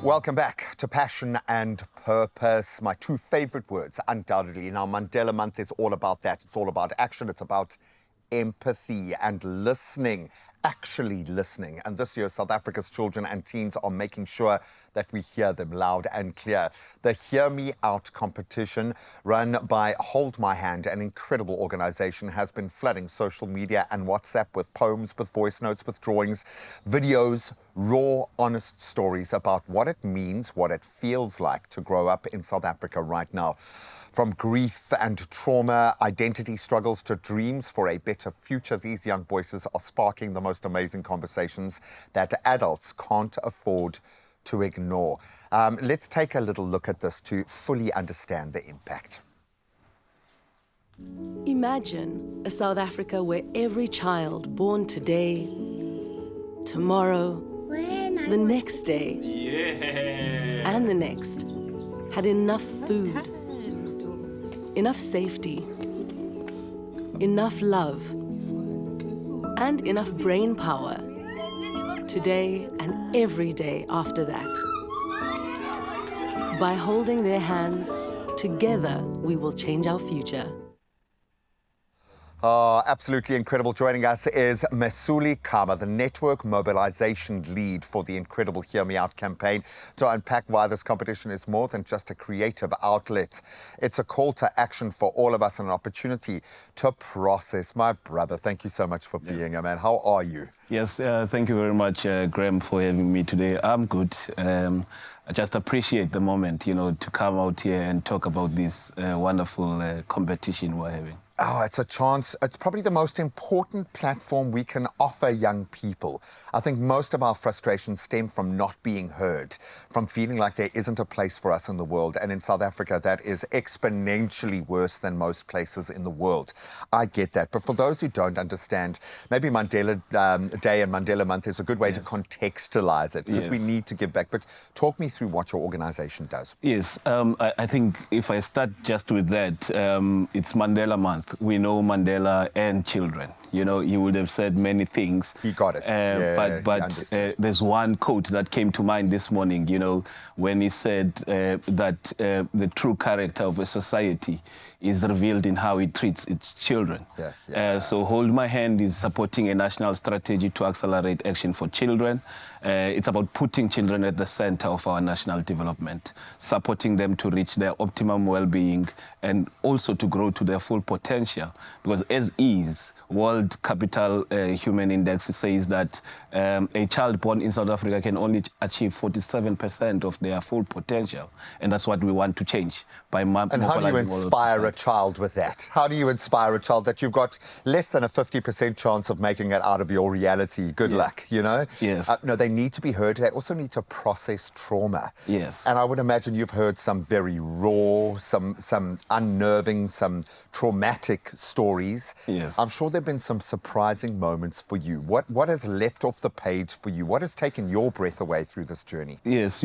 Welcome back to Passion and Purpose, my two favorite words, undoubtedly. Now, Mandela Month is all about that. It's all about action. It's about empathy and listening, actually listening. And this year, South Africa's children and teens are making sure that we hear them loud and clear. The Hear Me Out competition, run by Hold My Hand, an incredible organization, has been flooding social media and WhatsApp with poems, with voice notes, with drawings, videos, raw, honest stories about what it means, what it feels like to grow up in South Africa right now. From grief and trauma, identity struggles to dreams for a better future, these young voices are sparking the most amazing conversations that adults can't afford to ignore. Let's take a little look at this to fully understand the impact. Imagine a South Africa where every child born today, tomorrow, the next day, and the next had enough food, enough safety, enough love, and enough brain power today and every day after that. By holding their hands, together we will change our future. Oh, absolutely incredible. Joining us is Mesuli Kama, the network mobilization lead for the incredible Hear Me Out campaign, to unpack why this competition is more than just a creative outlet. It's a call to action for all of us and an opportunity to process. My brother, thank you so much for being here, man. How are you? Yes, thank you very much, Graham, for having me today. I'm good. I just appreciate the moment, to come out here and talk about this wonderful competition we're having. Oh, it's a chance. It's probably the most important platform we can offer young people. I think most of our frustrations stem from not being heard, from feeling like there isn't a place for us in the world. And in South Africa, that is exponentially worse than most places in the world. I get that. But for those who don't understand, maybe Mandela Day and Mandela Month is a good way to contextualize it, because we need to give back. But talk me through what your organization does. Yes, I think if I start just with that, it's Mandela Month. We know Mandela and children. He would have said many things. He got it. But there's one quote that came to mind this morning, when he said that the true character of a society is revealed in how it treats its children. So Hold My Hand is supporting a national strategy to accelerate action for children. It's about putting children at the center of our national development, supporting them to reach their optimum well-being and also to grow to their full potential. Because as is, World Capital Human Index says that a child born in South Africa can only achieve 47% of their full potential. And that's what we want to change by And how do you inspire a child with that? How do you inspire a child that you've got less than a 50% chance of making it out of your reality? Good luck, Yes. No, they need to be heard. They also need to process trauma. Yes. And I would imagine you've heard some very raw, some unnerving, some traumatic stories. Yes. I'm sure there have been some surprising moments for you. What has leapt off the page for you? What has taken your breath away through this journey? Yes,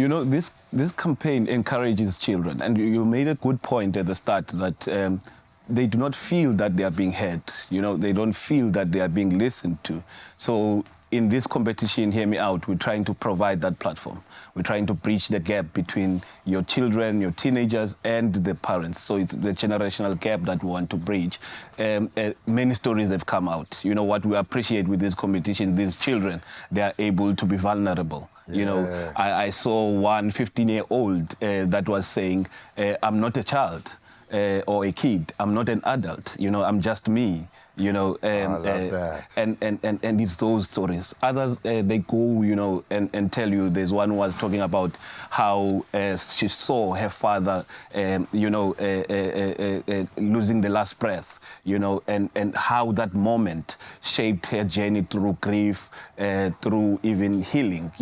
this campaign encourages children, and you made a good point at the start that they do not feel that they are being heard. They don't feel that they are being listened to. So in this competition, Hear Me Out, we're trying to provide that platform. We're trying to bridge the gap between your children, your teenagers, and the parents. So it's the generational gap that we want to bridge. Many stories have come out. What we appreciate with this competition, these children, they are able to be vulnerable. I saw one 15-year-old that was saying, I'm not a child or a kid. I'm not an adult. I'm just me. I love that. And it's those stories. Others, they go, and tell you. There's one who was talking about how she saw her father, losing the last breath, and how that moment shaped her journey through grief, through even healing,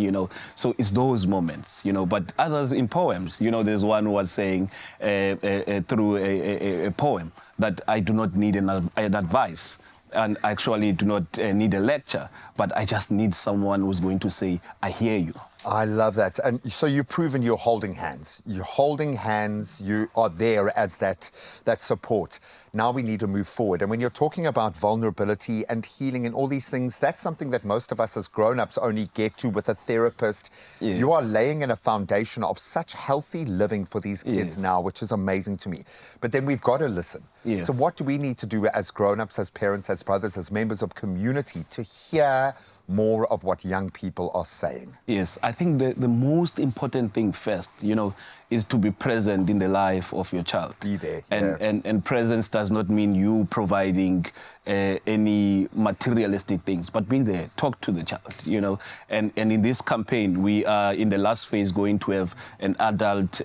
So it's those moments, But others in poems, there's one who was saying through a poem that I do not need an advice. And I actually do not need a lecture, but I just need someone who's going to say, I hear you. I love that. And so you've proven you're holding hands. You're holding hands. You are there as that support. Now we need to move forward. And when you're talking about vulnerability and healing and all these things, that's something that most of us as grown-ups only get to with a therapist. Yeah. You are laying in a foundation of such healthy living for these kids Yes. now, which is amazing to me. But then we've got to listen. Yeah. So what do we need to do as grown-ups, as parents, as brothers, as members of community to hear more of what young people are saying? Yes, I think the most important thing first, is to be present in the life of your child. Be there, And presence does not mean you providing any materialistic things, but be there, talk to the child, And in this campaign, we are in the last phase going to have an adult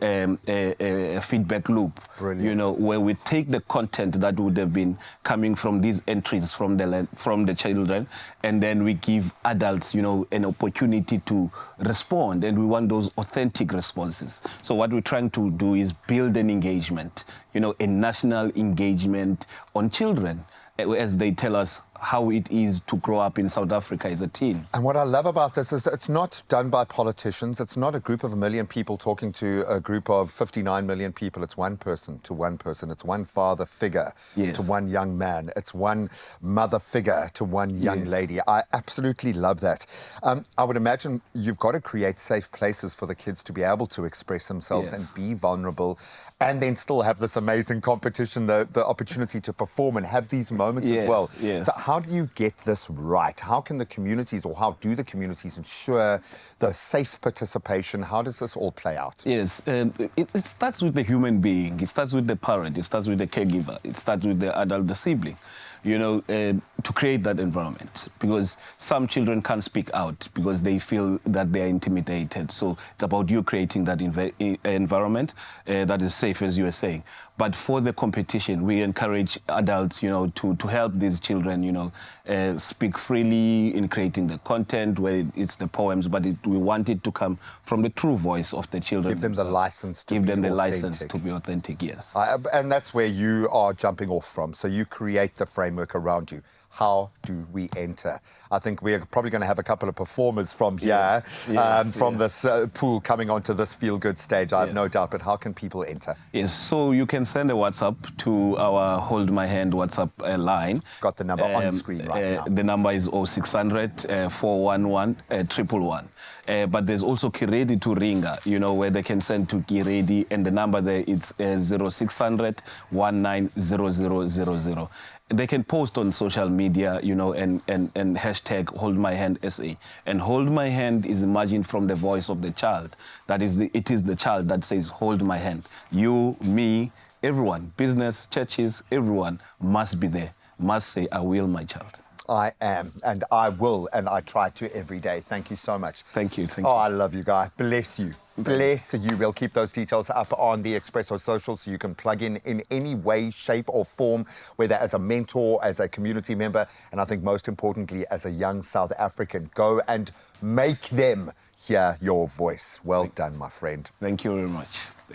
feedback loop, Brilliant. where we take the content that would have been coming from these entries from the children, and then we give adults, an opportunity to respond, and we want those authentic responses. So what we're trying to do is build an engagement, a national engagement on children, as they tell us how it is to grow up in South Africa as a teen. And what I love about this is that it's not done by politicians. It's not a group of 1 million people talking to a group of 59 million people. It's one person to one person. It's one father figure to one young man. It's one mother figure to one young lady. I absolutely love that. I would imagine you've got to create safe places for the kids to be able to express themselves and be vulnerable, and then still have this amazing competition, the opportunity to perform and have these moments as well. Yeah. So how do you get this right? How can the communities, or how do the communities ensure the safe participation? How does this all play out? Yes, it starts with the human being. It starts with the parent. It starts with the caregiver. It starts with the adult, the sibling, to create that environment. Because some children can't speak out because they feel that they are intimidated. So it's about you creating that environment that is safe, as you were saying. But for the competition, we encourage adults, to help these children, speak freely in creating the content, where it's the poems, but we want it to come from the true voice of the children. Give them the license to be authentic. Give them the license to be authentic, yes. And that's where you are jumping off from. So you create the framework around you. How do we enter? I think we're probably going to have a couple of performers from here, from this pool coming onto this feel-good stage, I have no doubt. But how can people enter? Yes, so you can send a WhatsApp to our Hold My Hand WhatsApp line. Got the number on screen right now. The number is 0600 411 111. But there's also Kiredi to Ringa, where they can send to Kiredi, and the number there is 0600 190000. They can post on social media, and hashtag Hold My Hand SA. And Hold My Hand is imagined from the voice of the child. It is the child that says, hold my hand. You, me, everyone, business, churches, everyone must be there, must say, I will, my child. I am, and I will, and I try to every day. Thank you so much. Thank you. Oh, I love you, Guy. Bless you. Bless you. We'll keep those details up on the Expresso social so you can plug in any way, shape or form, whether as a mentor, as a community member, and I think most importantly, as a young South African. Go and make them hear your voice. Well done, my friend. Thank you very much.